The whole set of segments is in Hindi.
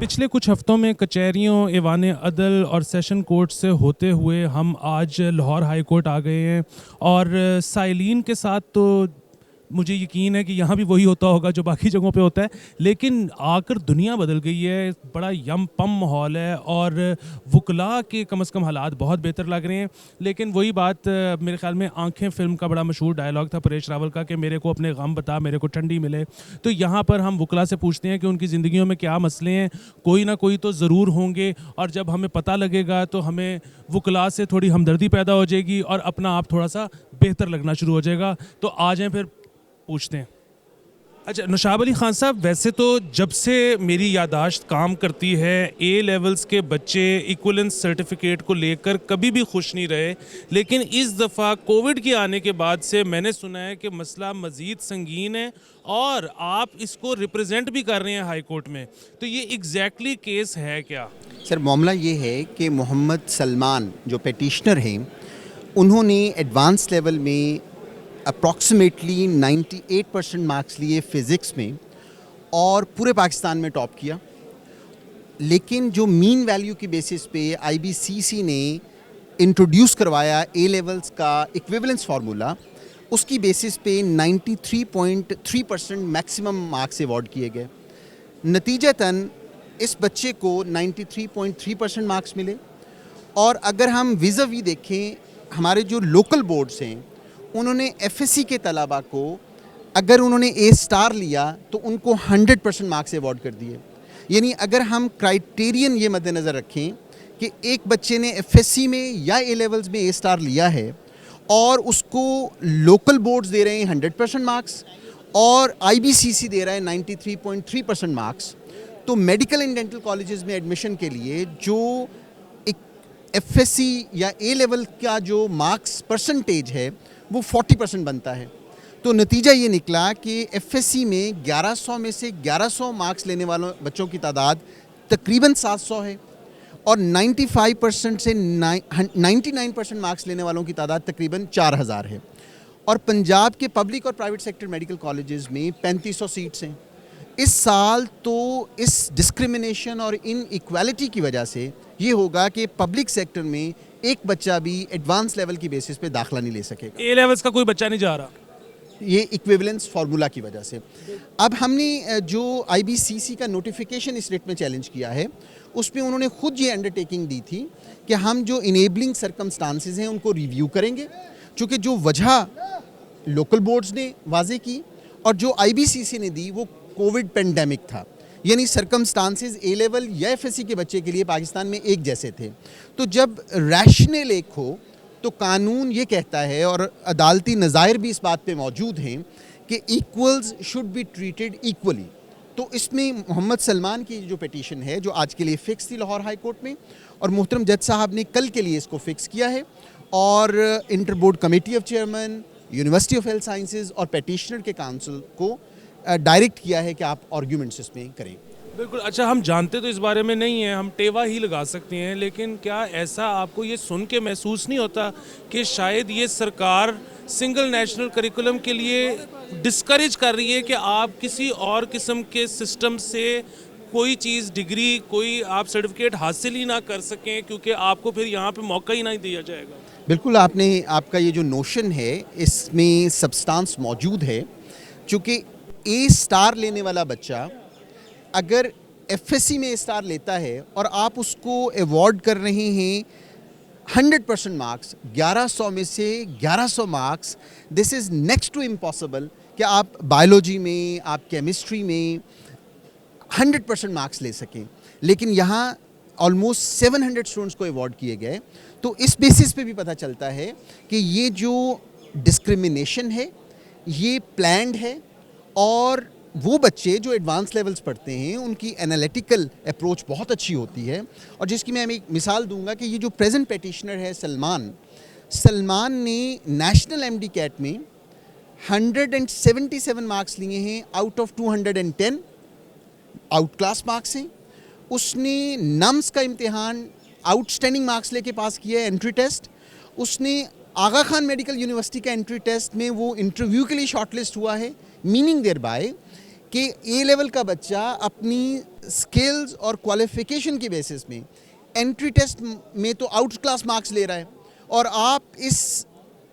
पिछले कुछ हफ्तों में कचहरियों, ऐवान अदल और सेशन कोर्ट से होते हुए हम आज लाहौर हाई कोर्ट आ गए हैं। और साइलिन के साथ तो मुझे यकीन है कि यहाँ भी वही होता होगा जो बाकी जगहों पे होता है, लेकिन आकर दुनिया बदल गई है। बड़ा यम पम माहौल है और वकला के कम से कम हालात बहुत बेहतर लग रहे हैं। लेकिन वही बात, मेरे ख्याल में आंखें फिल्म का बड़ा मशहूर डायलॉग था परेश रावल का कि मेरे को अपने गम बता, मेरे को ठंडी मिले। तो यहाँ पर हम वकला से पूछते हैं कि उनकी ज़िंदगियों में क्या मसले हैं। कोई ना कोई तो ज़रूर होंगे, और जब हमें पता लगेगा तो हमें वकला से थोड़ी हमदर्दी पैदा हो जाएगी और अपना आप थोड़ा सा बेहतर लगना शुरू हो जाएगा। तो आ जाएं फिर पूछते हैं। अच्छा नौशाब अली खान साहब, वैसे तो जब से मेरी यादाश्त काम करती है, ए लेवल्स के बच्चे इक्वलेंस सर्टिफिकेट को लेकर कभी भी खुश नहीं रहे। लेकिन इस दफ़ा कोविड के आने के बाद से मैंने सुना है कि मसला मज़ीद संगीन है और आप इसको रिप्रेजेंट भी कर रहे हैं हाई कोर्ट में। तो ये एग्जैक्टली केस है क्या? सर, मामला ये है कि मोहम्मद सलमान जो पेटिशनर हैं, उन्होंने एडवांस लेवल में अप्रॉक्सीमेटली 98% मार्क्स लिए फ़िज़िक्स में और पूरे पाकिस्तान में टॉप किया। लेकिन जो मीन वैल्यू की बेसिस पे IBCC ने इंट्रोड्यूस करवाया ए लेवल्स का इक्विवेलेंस फार्मूला, उसकी बेसिस पे 93.3% मैक्सिमम मार्क्स अवॉर्ड किए गए। नतीजतन इस बच्चे को 93.3% मार्क्स मिले। और अगर हम विज़ावी देखें, हमारे जो लोकल बोर्ड्स हैं, उन्होंने FSC के तलबा को अगर उन्होंने A स्टार लिया तो उनको 100% मार्क्स अवॉर्ड कर दिए। यानी अगर हम क्राइटेरियन ये मद्देनज़र रखें कि एक बच्चे ने FSC में या A लेवल्स में A स्टार लिया है और उसको लोकल बोर्ड्स दे रहे हैं 100% मार्क्स और IBCC दे रहा है 93.3% मार्क्स, तो मेडिकल एंड डेंटल कॉलेजेस में एडमिशन के लिए जो एक FSC या A लेवल का जो मार्क्स परसेंटेज है वो 40% बनता है। तो नतीजा ये निकला कि FSC में 1100 में से 1100 मार्क्स लेने वालों बच्चों की तादाद तकरीबन 700 है और 95% से 99% मार्क्स लेने वालों की तादाद तकरीबन 4000 है। और पंजाब के पब्लिक और प्राइवेट सेक्टर मेडिकल कॉलेजेस में 3500 सीट्स हैं। इस साल तो इस डिस्क्रिमिनेशन और इन इक्वालिटी की वजह से ये होगा कि पब्लिक सेक्टर में एक बच्चा भी एडवांस लेवल की बेसिस पे दाखिला नहीं ले सकेगा। ए लेवल्स का कोई बच्चा नहीं जा रहा, ये इक्विवेलेंस फार्मूला की वजह से। अब हमने जो IBCC का नोटिफिकेशन इस रेट में चैलेंज किया है, उसमें उन्होंने खुद ये अंडरटेकिंग दी थी कि हम जो इनेबलिंग सर्कमस्टांसेस हैं उनको रिव्यू करेंगे, चूँकि जो वजह लोकल बोर्ड्स ने वाजे की और जो IBCC ने दी वो कोविड पेंडेमिक था। यानी सर्कमस्टांसेस ए लेवल या FSC के बच्चे के लिए पाकिस्तान में एक जैसे थे। तो जब रैशनल एक हो तो कानून ये कहता है और अदालती नज़ायर भी इस बात पे मौजूद हैं कि equals should be treated equally. तो इसमें मोहम्मद सलमान की जो पिटीशन है, जो आज के लिए फ़िक्स थी लाहौर हाई कोर्ट में, और मोहतरम जज साहब ने कल के लिए इसको फ़िक्स किया है और inter board committee of chairman, university of health sciences और पेटिशनर के काउंसिल को डायरेक्ट किया है कि आप आर्ग्यूमेंट्स इसमें करें। बिल्कुल। अच्छा, हम जानते तो इस बारे में नहीं हैं, हम टेवा ही लगा सकते हैं, लेकिन क्या ऐसा आपको ये सुन के महसूस नहीं होता कि शायद ये सरकार सिंगल नेशनल करिकुलम के लिए डिस्करेज कर रही है कि आप किसी और किस्म के सिस्टम से कोई चीज़, डिग्री, कोई आप सर्टिफिकेट हासिल ही ना कर सकें क्योंकि आपको फिर यहाँ पे मौका ही नहीं दिया जाएगा? बिल्कुल, आपका ये जो नोशन है इसमें सब्सटेंस मौजूद है। चूँकि A स्टार लेने वाला बच्चा अगर FSC में A स्टार लेता है और आप उसको अवॉर्ड कर रहे हैं 100% मार्क्स, 1100 में से 1100 marks, this is next to impossible कि आप बायोलॉजी में, आप केमिस्ट्री में 100% मार्क्स ले सकें। लेकिन यहाँ ऑलमोस्ट 700 स्टूडेंट्स को अवॉर्ड किए गए। तो इस बेसिस पे भी पता चलता है कि ये जो डिस्क्रिमिनेशन है ये प्लान्ड है और वो बच्चे जो एडवांस लेवल्स पढ़ते हैं उनकी एनालिटिकल अप्रोच बहुत अच्छी होती है। और जिसकी मैं एक मिसाल दूंगा कि ये जो प्रेजेंट पेटिशनर है सलमान ने नेशनल MD कैट में 177 मार्क्स लिए हैं out of 210, out class marks हैं। उसने नम्स का इम्तिहान आउटस्टैंडिंग मार्क्स लेके पास किया है, एंट्री टेस्ट। उसने आगा खान मेडिकल यूनिवर्सिटी का एंट्री टेस्ट में वो इंटरव्यू के लिए शॉर्टलिस्ट हुआ है, मीनिंग देयर बाय कि A लेवल का बच्चा अपनी स्किल्स और क्वालिफिकेशन की बेसिस में एंट्री टेस्ट में तो आउट क्लास मार्क्स ले रहा है, और आप इस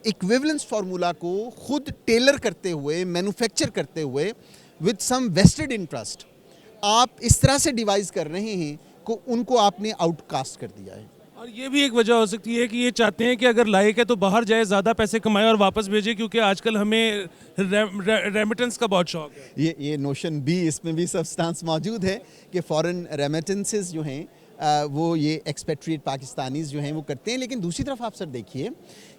इक्विवेलेंस फार्मूला को खुद टेलर करते हुए, मैन्युफैक्चर करते हुए विद सम वेस्टेड इंटरेस्ट आप इस तरह से डिवाइस कर रहे हैं को उनको आपने आउटकास्ट कर दिया है। और ये भी एक वजह हो सकती है कि ये चाहते हैं कि अगर लायक है तो बाहर जाए, ज़्यादा पैसे कमाए और वापस भेजे, क्योंकि आजकल हमें रेमिटेंस का बहुत शौक है। ये नोशन भी, इसमें भी सब्सटेंस मौजूद है कि फॉरेन रेमिटेंसेस जो हैं वो ये एक्सपेट्रिएट पाकिस्तानीज़ जो हैं वो करते हैं। लेकिन दूसरी तरफ आप सर देखिए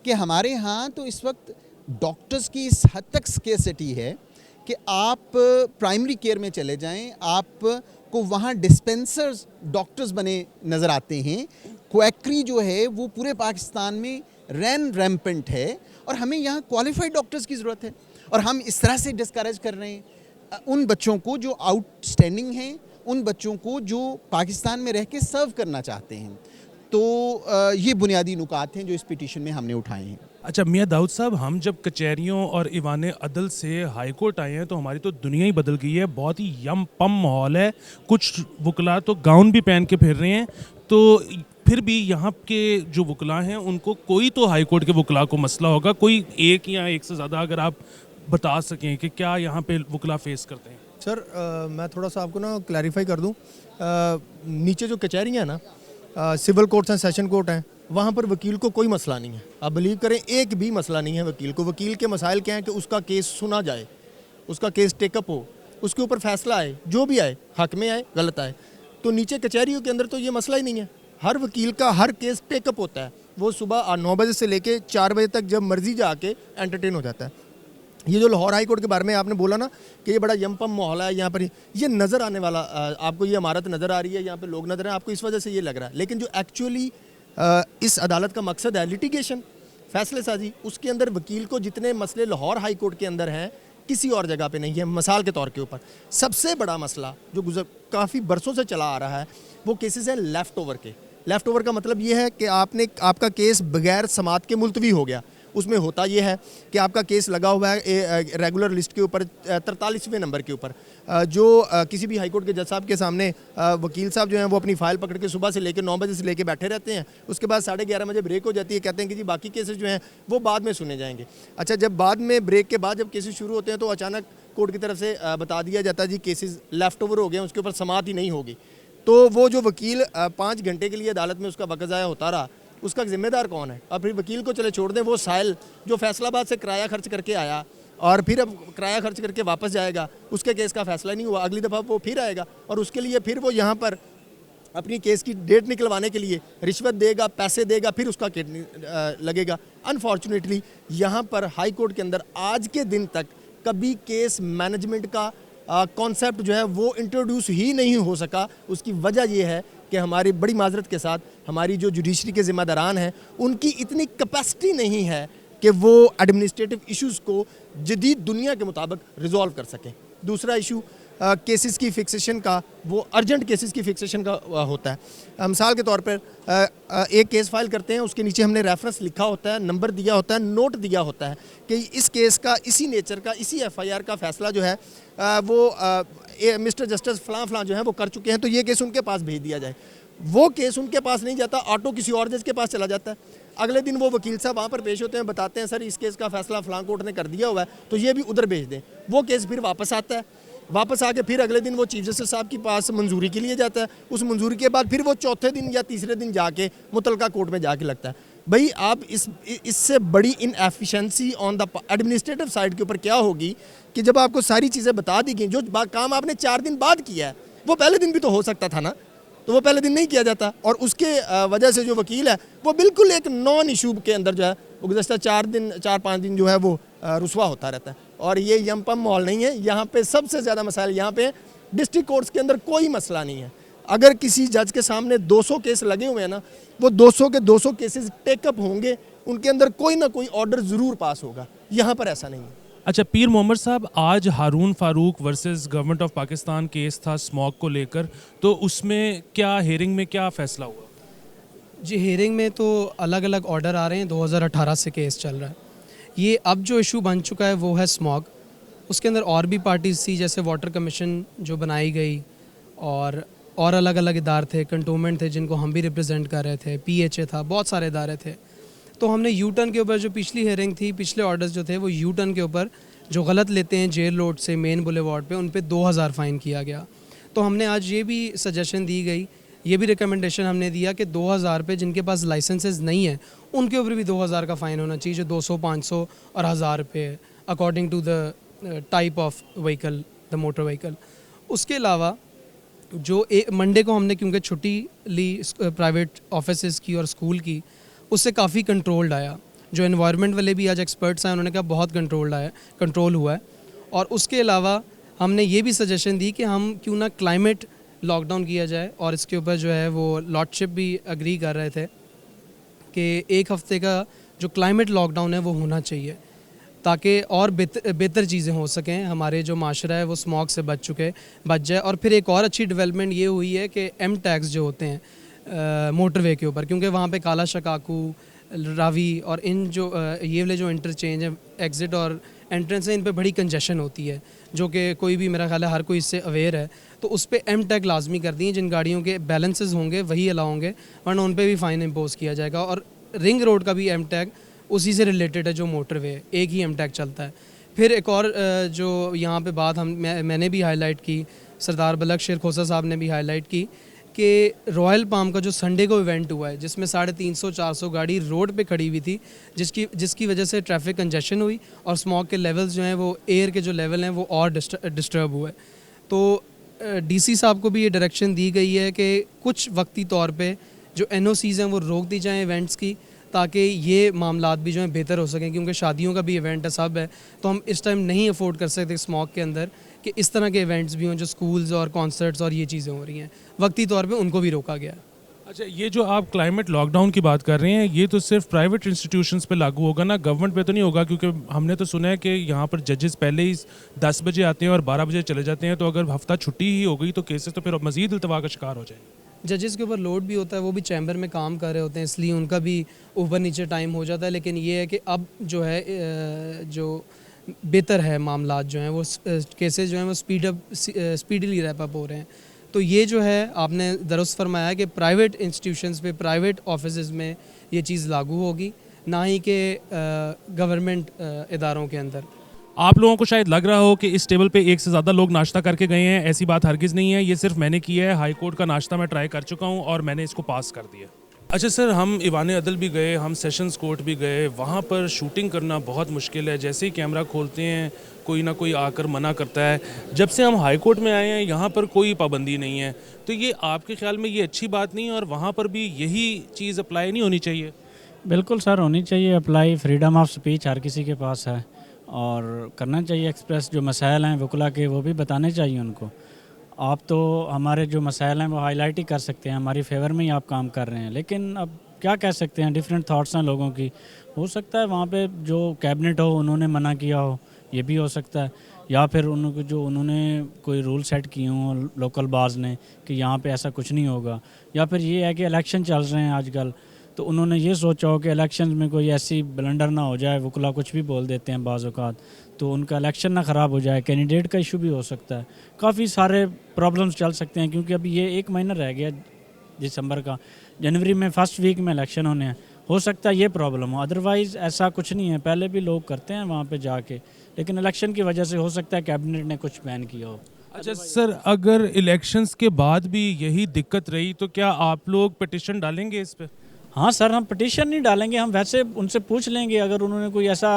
कि हमारे यहाँ तो इस वक्त डॉक्टर्स की इस हद तक स्केर्सिटी है कि आप प्राइमरी केयर में चले जाएं, आपको वहाँ डिस्पेंसर्स डॉक्टर्स बने नज़र आते हैं। क्वैकरी जो है वो पूरे पाकिस्तान में रैम्पेंट है, और हमें यहाँ क्वालिफाइड डॉक्टर्स की ज़रूरत है, और हम इस तरह से डिस्करेज कर रहे हैं उन बच्चों को जो आउटस्टैंडिंग हैं, उन बच्चों को जो पाकिस्तान में रह के सर्व करना चाहते हैं। तो ये बुनियादी नुकात हैं जो इस पिटीशन में हमने उठाए हैं। अच्छा मियाँ दाऊद साहब, हम जब कचहरियों और ईवान अदल से हाई कोर्ट आए हैं तो हमारी तो दुनिया ही बदल गई है। बहुत ही यम पम माहौल है। कुछ वकला तो गाउन भी पहन के फिर रहे हैं, तो फिर भी यहाँ के जो वकला हैं उनको कोई तो हाई कोर्ट के वकला को मसला होगा, कोई एक या एक से ज़्यादा। अगर आप बता सकें कि क्या यहाँ पे वकला फेस करते हैं। सर मैं थोड़ा सा आपको ना क्लैरिफाई कर दूं। नीचे जो कचहरियाँ हैं ना, सिविल कोर्ट्स हैं, सेशन कोर्ट हैं, वहाँ पर वकील को कोई मसला नहीं है। आप बिलीव करें, एक भी मसला नहीं है वकील को। वकील के मसाइल क्या हैं कि उसका केस सुना जाए, उसका केस टेकअप हो, उसके ऊपर फैसला आए, जो भी आए, हक में आए, गलत आए। तो नीचे कचहरियों के अंदर तो ये मसला ही नहीं है। हर वकील का हर केस टेकअप होता है। वो सुबह 9 बजे से लेके 4 बजे तक जब मर्जी जाके एंटरटेन हो जाता है। ये जो लाहौर हाई कोर्ट के बारे में आपने बोला ना कि ये बड़ा यमपम माहौल है यहाँ पर, ये नज़र आने वाला, आपको ये इमारत नज़र आ रही है, यहाँ पे लोग नज़र हैं, आपको इस वजह से ये लग रहा है। लेकिन जो एक्चुअली इस अदालत का मकसद है लिटिगेशन, फैसले साजी, उसके अंदर वकील को जितने मसले लाहौर हाई कोर्ट के अंदर हैं किसी और जगह पे नहीं है। मिसाल के तौर के ऊपर सबसे बड़ा मसला जो काफ़ी बरसों से चला आ रहा है वो केसेस हैं लेफ़्ट ओवर के। लेफ़्ट ओवर का मतलब ये है कि आपका केस बगैर समात के मुलतवी हो गया। उसमें होता यह है कि आपका केस लगा हुआ है रेगुलर लिस्ट के ऊपर 43वें नंबर के ऊपर, जो किसी भी हाईकोर्ट के जज साहब के सामने वकील साहब जो हैं वो अपनी फ़ाइल पकड़ के सुबह से लेकर 9 बजे से लेकर बैठे रहते हैं। उसके बाद 11:30 बजे ब्रेक हो जाती है, कहते हैं कि जी बाकी केसेस जो हैं वो बाद में सुने जाएंगे। अच्छा, जब बाद में ब्रेक के बाद जब केसेस शुरू होते हैं तो अचानक कोर्ट की तरफ से बता दिया जाता है जी केसेस लेफ़्ट ओवर हो गए, उसके ऊपर समात ही नहीं होगी। तो वो जो वकील 5 घंटे के लिए अदालत में उसका वक्त ज़ाया होता रहा, उसका जिम्मेदार कौन है? और फिर वकील को चले छोड़ दें, वो साहिल जो फैसलाबाद से किराया खर्च करके आया और फिर अब किराया खर्च करके वापस जाएगा, उसके केस का फैसला नहीं हुआ, अगली दफ़ा वो फिर आएगा और उसके लिए फिर वो यहाँ पर अपनी केस की डेट निकलवाने के लिए रिश्वत देगा, पैसे देगा, फिर उसका लगेगा। अनफॉर्चुनेटली यहाँ पर हाई कोर्ट के अंदर आज के दिन तक कभी केस मैनेजमेंट का कॉन्सेप्ट जो है वो इंट्रोड्यूस ही नहीं हो सका। उसकी वजह ये है कि हमारी बड़ी माजरत के साथ हमारी जो जुडिशरी के ज़िम्मेदारान हैं उनकी इतनी कैपेसिटी नहीं है कि वो एडमिनिस्ट्रेटिव इश्यूज़ को जदीद दुनिया के मुताबिक रिजॉल्व कर सकें। दूसरा इशू केसेस की फिक्सेशन का, वो अर्जेंट केसेस की फिक्सेशन का होता है। मिसाल के तौर पर एक केस फाइल करते हैं, उसके नीचे हमने रेफरेंस लिखा होता है, नंबर दिया होता है, नोट दिया होता है कि इस केस का, इसी नेचर का, इसी FIR का फैसला जो है वो मिस्टर जस्टिस फलां जो है वो कर चुके हैं, तो ये केस उनके पास भेज दिया जाए। वो केस उनके पास नहीं जाता, ऑटो किसी और जज के पास चला जाता है। अगले दिन वो वकील साहब वहाँ पर पेश होते हैं, बताते हैं सर इस केस का फैसला फलां कोर्ट ने कर दिया हुआ है, तो ये भी उधर भेज दें। वो केस फिर वापस आता है, वापस आके फिर अगले दिन वो चीफ जस्टिस साहब के पास मंजूरी के लिए जाता है। उस मंजूरी के बाद फिर वो चौथे दिन या तीसरे दिन जाके मुतलका कोर्ट में जाके लगता है। भाई आप इससे बड़ी inefficiency on the administrative side के ऊपर क्या होगी कि जब आपको सारी चीज़ें बता दी गई, जो काम आपने 4 दिन बाद किया है वो पहले दिन भी तो हो सकता था ना, तो वो पहले दिन नहीं किया जाता। और उसके वजह से जो वकील है वो बिल्कुल एक नॉन इशू के अंदर जो है वो गुज़श्ता 4-5 दिन जो है वो रुसवा होता रहता है। और ये यमपम माहौल नहीं है। यहाँ पे सबसे ज़्यादा मसाइल, यहाँ पे डिस्ट्रिक्ट कोर्ट्स के अंदर कोई मसला नहीं है। अगर किसी जज के सामने 200 केस लगे हुए हैं ना, वो 200 के 200 केसेस टेकअप होंगे, उनके अंदर कोई ना कोई ऑर्डर ज़रूर पास होगा। यहाँ पर ऐसा नहीं है। अच्छा पीर मोहम्मद साहब, आज Haroon Farooq versus government of Pakistan case था स्मॉग को लेकर, तो उसमें क्या हेयरिंग में क्या फ़ैसला हुआ? जी, हेयरिंग में तो अलग अलग ऑर्डर आ रहे हैं। 2018 से केस चल रहा है। ये अब जो इशू बन चुका है वो है स्मॉग। उसके अंदर और भी पार्टीज थी, जैसे वाटर कमीशन जो बनाई गई, और अलग अलग इदारे थे, कंटोनमेंट थे जिनको हम भी रिप्रेजेंट कर रहे थे, PHA था, बहुत सारे इदारे थे। तो हमने यू टर्न के ऊपर जो पिछली हेयरिंग थी, पिछले ऑर्डर्स जो थे वो यू टर्न के ऊपर जो गलत लेते हैं जेल रोड से मेन बुलेवार्ड पे, उन पे 2000 फ़ाइन किया गया। तो हमने आज ये भी सजेशन दी गई, ये भी रिकमेंडेशन हमने दिया कि 2000 पे जिनके पास लाइसेंसेस नहीं है उनके ऊपर भी 2000 का फ़ाइन होना चाहिए, जो 200, 500 और 1000 पे according to the type of vehicle, the motor vehicle. उसके अलावा जो मंडे को हमने क्योंकि छुट्टी ली प्राइवेट ऑफिसेज़ की और स्कूल की, उससे काफ़ी कंट्रोल्ड आया। जो एनवायरनमेंट वाले भी आज एक्सपर्ट्स हैं उन्होंने कहा बहुत कंट्रोल हुआ है। और उसके अलावा हमने ये भी सजेशन दी कि हम क्यों ना क्लाइमेट लॉकडाउन किया जाए, और इसके ऊपर जो है वो लॉर्डशिप भी एग्री कर रहे थे कि 1 हफ़्ते का जो क्लाइमेट लॉकडाउन है वो होना चाहिए, ताकि और बेहतर चीज़ें हो सकें। हमारे जो माशरा है वो स्मॉग से बच जाए। और फिर एक और अच्छी डेवलपमेंट ये हुई है कि एम टैक्स जो होते हैं मोटरवे के ऊपर, क्योंकि वहाँ पे काला शकाकू, रावी और इन जो ये वाले जो इंटरचेंज है, एग्ज़िट और एंट्रेंस है, इन पे बड़ी कंजेशन होती है, जो कि कोई भी, मेरा ख्याल है हर कोई इससे अवेयर है। तो उस पर एम टैग लाजमी कर दिए, जिन गाड़ियों के बैलेंसेस होंगे वही अलाउ होंगे, वरना उन पर भी फ़ाइन इम्पोज किया जाएगा। और रिंग रोड का भी एम टैग उसी से रिलेटेड है जो मोटरवे, एक ही एम टैग चलता है। फिर एक और जो यहाँ पे बात मैंने भी हाईलाइट की, सरदार बलक शेर खोसा साहब ने भी हाईलाइट की कि रॉयल पाम का जो संडे को इवेंट हुआ है, जिसमें 350-400 गाड़ी रोड पे खड़ी हुई थी, जिसकी वजह से ट्रैफिक कंजेशन हुई और स्मॉग के लेवल्स जो हैं वो, एयर के जो लेवल हैं वो और डिस्टर्ब हुए। तो DC साहब को भी ये डायरेक्शन दी गई है कि कुछ वक्ती तौर पे जो NOCs हैं वो रोक दी जाएँ इवेंट्स की, ताकि ये मामलात भी जो हैं बेहतर हो सकें, क्योंकि शादियों का भी इवेंट है, सब है। तो हम इस टाइम नहीं अफोर्ड कर सकते स्मॉग के अंदर कि इस तरह के इवेंट्स भी हों जो स्कूल्स और कॉन्सर्ट्स और ये चीज़ें हो रही हैं, वक्ती तौर पे उनको भी रोका गया है। अच्छा, ये जो आप क्लाइमेट लॉकडाउन की बात कर रहे हैं, ये तो सिर्फ प्राइवेट इंस्टीट्यूशंस पे लागू होगा ना, गवर्नमेंट पे तो नहीं होगा? क्योंकि हमने तो सुना है कि यहाँ पर जजेस पहले ही 10 बजे आते हैं और 12 बजे चले जाते हैं, तो अगर हफ्ता छुट्टी ही हो गई तो केसेस तो फिर मज़ीद इल्तवा का शिकार हो जाए। जजेस के ऊपर लोड भी होता है, वो भी चैम्बर में काम कर रहे होते हैं, इसलिए उनका भी ऊपर नीचे टाइम हो जाता है। लेकिन ये है कि अब जो है जो बेहतर है, मामलात जो हैं वो, केसेस जो हैं वो स्पीडली रैप अप हो रहे हैं। तो ये जो है आपने दुरुस्त फरमाया कि प्राइवेट इंस्टीट्यूशंस पे, प्राइवेट ऑफिसेज़ में ये चीज़ लागू होगी, ना ही कि गवर्नमेंट इदारों के अंदर। आप लोगों को शायद लग रहा हो कि इस टेबल पे एक से ज़्यादा लोग नाश्ता करके गए हैं, ऐसी बात हरगिज़ नहीं है। ये सिर्फ मैंने किया है, हाई कोर्ट का नाश्ता मैं ट्राई कर चुका हूँ और मैंने इसको पास कर दिया। अच्छा सर, हम ईवान अदल भी गए, हम सेशंस कोर्ट भी गए, वहाँ पर शूटिंग करना बहुत मुश्किल है। जैसे ही कैमरा खोलते हैं कोई ना कोई आकर मना करता है। जब से हम हाई कोर्ट में आए हैं यहाँ पर कोई पाबंदी नहीं है, तो ये आपके ख्याल में ये अच्छी बात नहीं है? और वहाँ पर भी यही चीज़ अप्लाई नहीं होनी चाहिए? बिल्कुल सर, होनी चाहिए अप्लाई। फ्रीडम ऑफ स्पीच हर किसी के पास है और करना चाहिए एक्सप्रेस। जो मसाइल हैं वकुला के वो भी बताने चाहिए उनको। आप तो हमारे जो मसाइल हैं वो हाईलाइट ही कर सकते हैं, हमारी फेवर में ही आप काम कर रहे हैं। लेकिन अब क्या कह सकते हैं, डिफरेंट थॉट्स हैं लोगों की। हो सकता है वहाँ पे जो कैबिनेट हो उन्होंने मना किया हो, ये भी हो सकता है। या फिर उन्होंने कोई रूल सेट किए हों लोकल बाज ने कि यहाँ पे ऐसा कुछ नहीं होगा। या फिर ये है कि इलेक्शन चल रहे हैं आजकल, तो उन्होंने ये सोचा हो कि इलेक्शन में कोई ऐसी ब्लंडर ना हो जाए, वकुला कुछ भी बोल देते हैं बाज़ औक़ात, तो उनका इलेक्शन ना ख़राब हो जाए। कैंडिडेट का इशू भी हो सकता है, काफ़ी सारे प्रॉब्लम्स चल सकते हैं। क्योंकि अभी ये 1 महीना रह गया दिसंबर का, जनवरी में फर्स्ट वीक में इलेक्शन होने हैं। हो सकता है ये प्रॉब्लम हो, अदरवाइज़ ऐसा कुछ नहीं है। पहले भी लोग करते हैं वहाँ पे जाके, लेकिन इलेक्शन की वजह से हो सकता है कैबिनेट ने कुछ बैन किया हो। अच्छा सर, अगर इलेक्शंस के बाद भी यही दिक्कत रही तो क्या आप लोग पिटिशन डालेंगे इस पर? हाँ सर, हम पिटीशन नहीं डालेंगे, हम वैसे उनसे पूछ लेंगे। अगर उन्होंने कोई ऐसा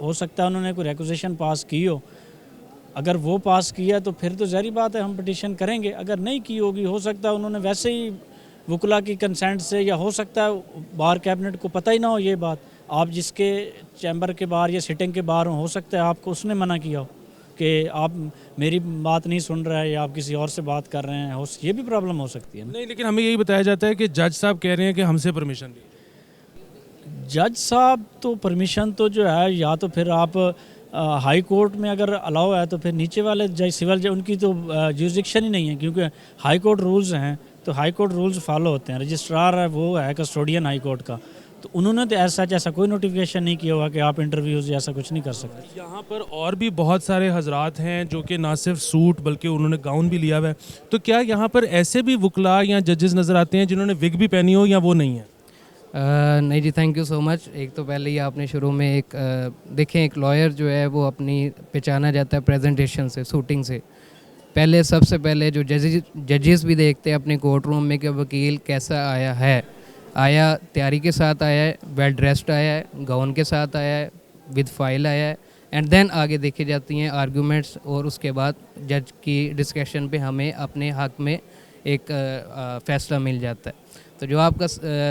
हो सकता है उन्होंने कोई रेक्विजिशन पास की हो, अगर वो पास किया तो फिर तो ज़ाहिर बात है हम पिटीशन करेंगे। अगर नहीं की होगी, हो सकता है उन्होंने वैसे ही वकुला की कंसेंट से, या हो सकता है बाहर कैबिनेट को पता ही ना हो ये बात। आप जिसके चैम्बर के बाहर या सिटिंग के बाहर हो सकता है आपको उसने मना किया हो कि आप मेरी बात नहीं सुन रहे हैं या आप किसी और से बात कर रहे हैं। ये भी प्रॉब्लम हो सकती है। नहीं, लेकिन हमें यही बताया जाता है कि जज साहब कह रहे हैं कि हमसे परमिशन ली। जज साहब तो परमिशन तो जो है, या तो फिर आप हाई कोर्ट में अगर अलाउ है तो फिर नीचे वाले जज, सिविल जज, उनकी तो जुरिसडिक्शन ही नहीं है। क्योंकि हाई कोर्ट रूल्स हैं तो हाई कोर्ट रूल्स फॉलो होते हैं। रजिस्ट्रार है वो है कस्टोडियन हाई कोर्ट का, तो उन्होंने तो ऐसा ऐसा कोई नोटिफिकेशन नहीं किया होगा कि आप इंटरव्यूज़ ऐसा कुछ नहीं कर सकते। यहाँ पर और भी बहुत सारे हजरात हैं जो कि ना सिर्फ सूट बल्कि उन्होंने गाउन भी लिया हुआ है, तो क्या यहाँ पर ऐसे भी वकला या जजेस नज़र आते हैं जिन्होंने विग भी पहनी हो, या वो नहीं है? नहीं जी, थैंक यू सो मच। एक तो पहले ही आपने शुरू में एक देखें, एक लॉयर जो है वो अपनी पहचाना जाता है प्रेजेंटेशन से, शूटिंग से। पहले सबसे पहले जो जजेस भी देखते हैं अपने कोर्ट रूम में कि वकील कैसा आया है, आया तैयारी के साथ आया है, वेल ड्रेस्ड आया है, गाउन के साथ आया है, विद फाइल आया है, एंड देन आगे देखी जाती हैं आर्गूमेंट्स, और उसके बाद जज की डिस्कशन पे हमें अपने हक में एक फ़ैसला मिल जाता है। तो जो आपका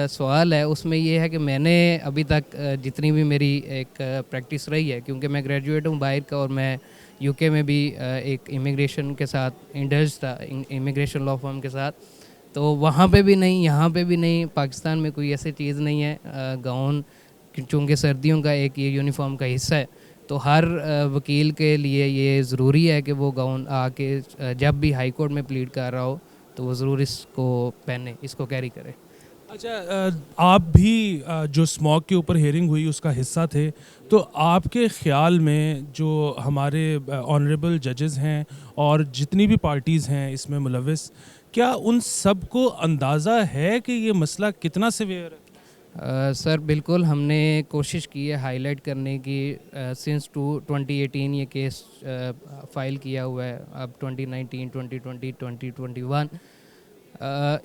सवाल है उसमें ये है कि मैंने अभी तक जितनी भी मेरी एक प्रैक्टिस रही है, क्योंकि मैं ग्रेजुएट हूँ बाहर का, और मैं यूके में भी एक इमिग्रेशन के साथ इंडल्ज था, इमिग्रेशन लॉ फर्म के साथ, तो वहाँ पे भी नहीं, यहाँ पे भी नहीं, पाकिस्तान में कोई ऐसी चीज़ नहीं है। गाउन चूँकि सर्दियों का एक ये यूनिफॉर्म का हिस्सा है, तो हर वकील के लिए ये ज़रूरी है कि वो गाउन आके जब भी हाई कोर्ट में प्लीड कर रहा हो तो वो ज़रूर इसको पहने, इसको कैरी करे। अच्छा, आप भी जो स्मॉग के ऊपर हेयरिंग हुई उसका हिस्सा थे, तो आपके ख़्याल में जो हमारे ऑनरेबल जजेस हैं और जितनी भी पार्टीज़ हैं इसमें मुलविस, क्या उन सब को अंदाज़ा है कि ये मसला कितना सीवियर है? सर बिल्कुल, हमने कोशिश की है हाईलाइट करने की। सिंस 2018 ये केस फाइल किया हुआ है, अब 2019, 2020, 2021।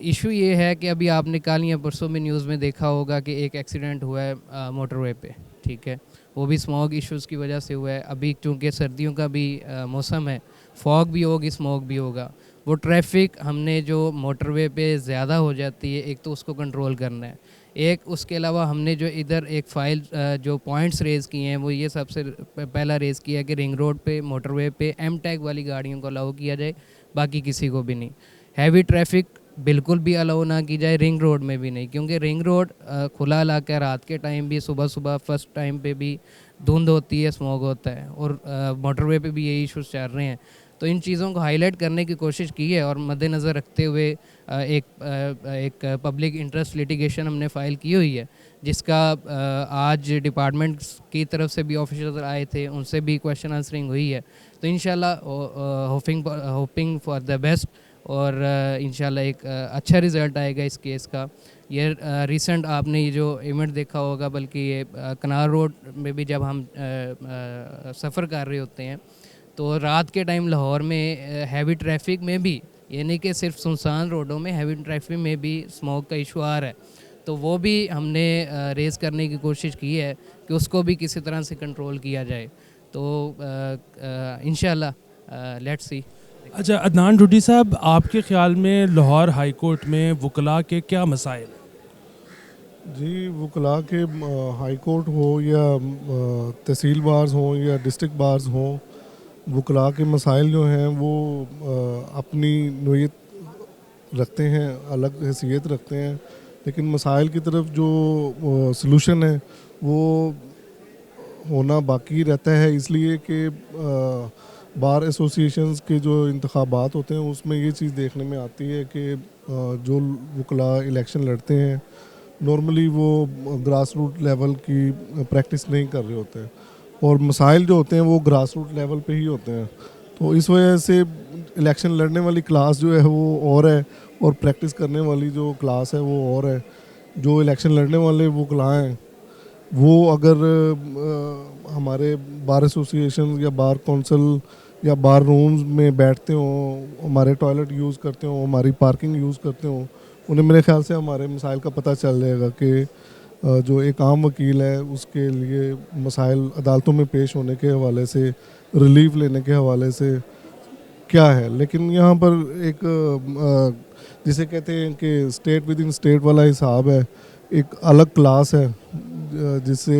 इशू ये है कि अभी आपने कल या परसों में न्यूज़ में देखा होगा कि एक एक्सीडेंट हुआ है मोटरवे पे, ठीक है, वो भी स्मॉग इश्यूज़ की वजह से हुआ है। अभी चूँकि सर्दियों का भी मौसम है, फॉग भी होगी, स्मॉग भी होगा, वो ट्रैफिक हमने जो मोटरवे पे ज़्यादा हो जाती है, एक तो उसको कंट्रोल करना है, एक उसके अलावा हमने जो इधर एक फ़ाइल जो पॉइंट्स रेज़ किए हैं वो ये सबसे पहला रेज़ किया कि रिंग रोड पे, मोटरवे पे एम टैग वाली गाड़ियों को अलाउ किया जाए, बाकी किसी को भी नहीं। हैवी ट्रैफिक बिल्कुल भी अलाउ ना की जाए, रिंग रोड में भी नहीं, क्योंकि रिंग रोड खुला इलाका है, रात के टाइम भी, सुबह सुबह फर्स्ट टाइम पे भी धुंध होती है, स्मॉग होता है, और मोटरवे पे भी यही इशूज़ चल रहे हैं। तो इन चीज़ों को हाईलाइट करने की कोशिश की है, और मद्देनज़र रखते हुए एक पब्लिक इंटरेस्ट लिटिगेशन हमने फ़ाइल की हुई है, जिसका आज डिपार्टमेंट की तरफ से भी ऑफिसर्स आए थे, उनसे भी क्वेश्चन आंसरिंग हुई है। तो इंशाल्लाह होपिंग फॉर द बेस्ट, और इंशाल्लाह एक अच्छा रिज़ल्ट आएगा इस केस का। ये रिसेंट आपने ये जो इवेंट देखा होगा, बल्कि ये कनाल रोड में भी जब हम सफ़र कर रहे होते हैं, तो रात के टाइम लाहौर में हैवी ट्रैफिक में भी, यानी कि सिर्फ सुनसान रोडों में हैवी ट्रैफिक में भी स्मोक का इशू आ रहा है, तो वो भी हमने रेज़ करने की कोशिश की है कि उसको भी किसी तरह से कंट्रोल किया जाए। तो इंशाल्लाह लेट्स सी। अच्छा, अदनान डूडी साहब, आपके ख़्याल में लाहौर हाई कोर्ट में वकला के क्या मसाइल हैं? जी, वकला के हाई कोर्ट हो या तहसील बार्स हों या डिस्ट्रिक्ट बार्स हों, वकला के मसाइल जो हैं वो अपनी नोयत रखते हैं, अलग हैसियत रखते हैं, लेकिन मसाइल की तरफ जो सलूशन है वो होना बाकी रहता है, इसलिए कि बार एसोसिएशंस के जो इंतखाबात होते हैं उसमें ये चीज़ देखने में आती है कि जो वकला इलेक्शन लड़ते हैं नॉर्मली वो ग्रास रूट लेवल की प्रैक्टिस नहीं कर रहे होते हैं, और मसाइल जो होते हैं वो ग्रास रूट लेवल पे ही होते हैं। तो इस वजह से इलेक्शन लड़ने वाली क्लास जो है वो और है, और प्रैक्टिस करने वाली जो क्लास है वो और है। जो इलेक्शन लड़ने वाले वकला हैं वो अगर हमारे बार एसोसिएशन या बार कौंसल या बार रूम्स में बैठते हों, हमारे टॉयलेट यूज़ करते हों, हमारी पार्किंग यूज़ करते हों, उन्हें मेरे ख्याल से हमारे मसाइल का पता चल जाएगा कि जो एक आम वकील है उसके लिए मसाइल अदालतों में पेश होने के हवाले से, रिलीफ लेने के हवाले से क्या है। लेकिन यहाँ पर एक जिसे कहते हैं कि स्टेट विद इन स्टेट वाला हिसाब है, एक अलग क्लास है जिससे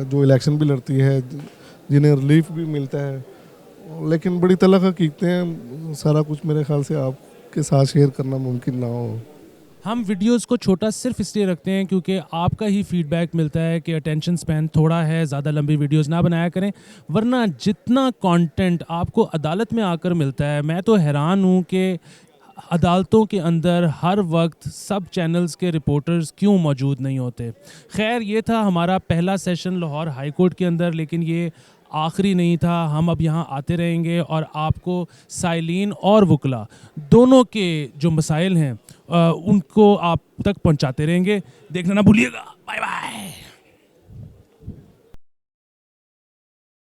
जो इलेक्शन भी लड़ती है, जिन्हें रिलीफ भी मिलता है, लेकिन बड़ी तलख हकीकतें हैं। सारा कुछ मेरे ख्याल से आपके साथ शेयर करना मुमकिन ना हो। हम वीडियोस को छोटा सिर्फ इसलिए रखते हैं क्योंकि आपका ही फीडबैक मिलता है कि अटेंशन स्पैन थोड़ा है, ज़्यादा लंबी वीडियोस ना बनाया करें, वरना जितना कंटेंट आपको अदालत में आकर मिलता है, मैं तो हैरान हूँ कि अदालतों के अंदर हर वक्त सब चैनल्स के रिपोर्टर्स क्यों मौजूद नहीं होते। खैर ये था हमारा पहला सेशन लाहौर हाई कोर्ट के अंदर, लेकिन ये आखिरी नहीं था। हम अब यहाँ आते रहेंगे और आपको साइलिन और वकला दोनों के जो मसाइल हैं उनको आप तक पहुँचाते रहेंगे। देखना ना भूलिएगा। Bye bye.